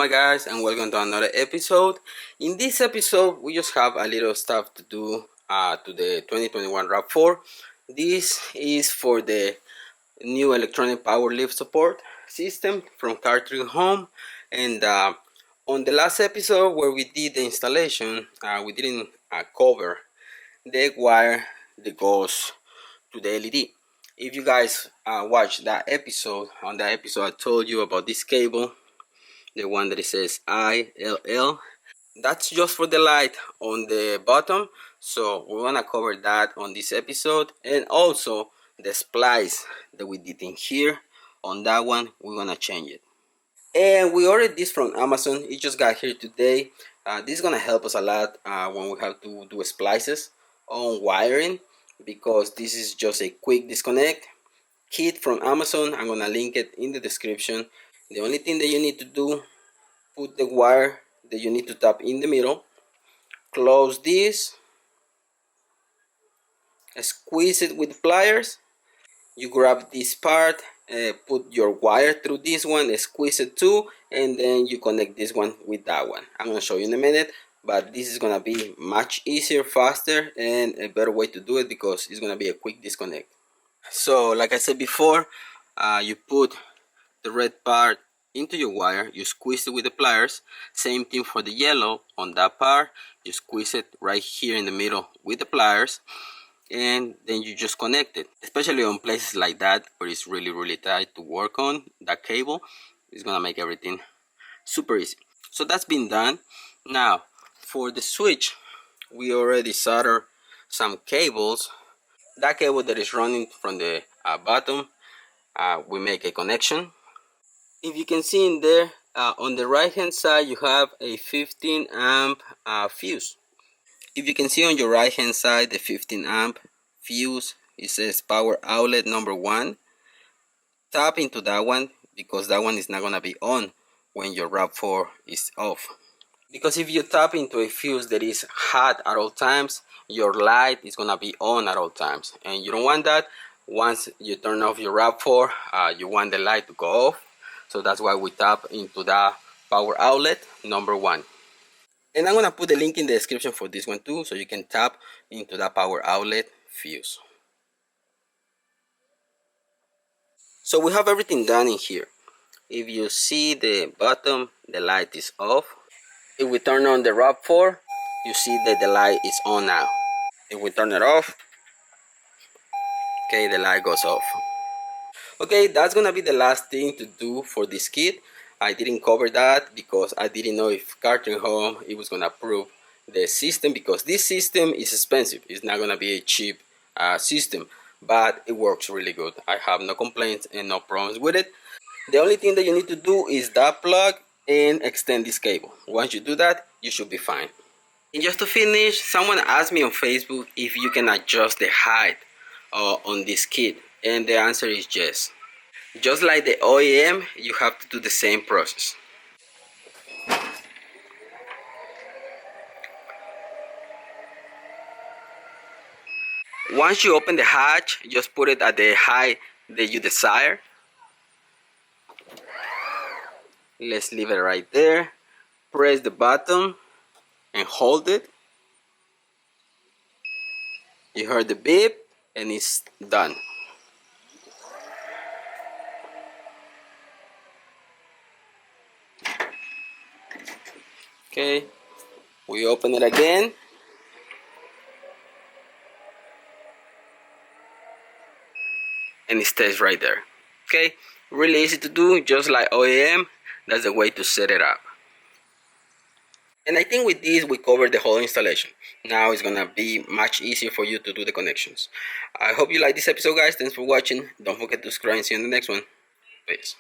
my guys, and welcome to another episode. In this episode we just have a little stuff to do to the 2021 RAV4. This is for the new electronic power lift support system from CarTrimHome. And on the last episode where we did the installation, we didn't cover the wire that goes to the LED. If you guys watched that episode, on that episode I told you about this cable, the one that it says ILL. That's just for the light on the bottom, so we're gonna cover that on this episode. And also the splice that we did in here, on that one we're gonna change it. And we ordered this from Amazon. It just got here today. This is gonna help us a lot when we have to do splices on wiring, because this is just a quick disconnect kit from Amazon. I'm gonna link it in the description. The only thing that you need to do, put the wire that you need to tap in the middle, close this, squeeze it with pliers. You grab this part, put your wire through this one, squeeze it too, and then you connect this one with that one. I'm gonna show you in a minute, but this is gonna be much easier, faster, and a better way to do it, because it's gonna be a quick disconnect. So like I said before, you put the red part into your wire, you squeeze it with the pliers. Same thing for the yellow. On that part, you squeeze it right here in the middle with the pliers, and then you just connect it. Especially on places like that where it's really tight to work on, that cable is gonna make everything super easy. So that's been done. Now for the switch, we already soldered some cables. That cable that is running from the bottom, we make a connection. If you can see in there, on the right hand side you have a 15 amp fuse. If you can see on your right hand side, the 15 amp fuse, it says power outlet number 1. Tap into that one, because that one is not gonna be on when your RAV4 is off. Because if you tap into a fuse that is hot at all times, your light is gonna be on at all times, and you don't want that. Once you turn off your RAV4, you want the light to go off. So that's why we tap into that power outlet number 1. And I'm gonna put the link in the description for this one too, so you can tap into that power outlet fuse. So we have everything done in here. If you see the bottom, the light is off. If we turn on the RAV4, you see that the light is on now. If we turn it off, okay, the light goes off. Okay, that's gonna be the last thing to do for this kit. I didn't cover that because I didn't know if CarTrimHome it was gonna approve the system, because this system is expensive. It's not gonna be a cheap system, but it works really good. I have no complaints and no problems with it. The only thing that you need to do is that plug and extend this cable. Once you do that, you should be fine. And just to finish, someone asked me on Facebook if you can adjust the height on this kit, and the answer is yes. Just like the OEM, you have to do the same process. Once you open the hatch, just put it at the height that you desire. Let's leave it right there. Press the button and hold it. You heard the beep and it's done. Okay, we open it again. And it stays right there. Okay, really easy to do, just like OEM. That's the way to set it up. And I think with this we covered the whole installation. Now it's gonna be much easier for you to do the connections. I hope you like this episode, guys. Thanks for watching. Don't forget to subscribe and see you in the next one. Peace.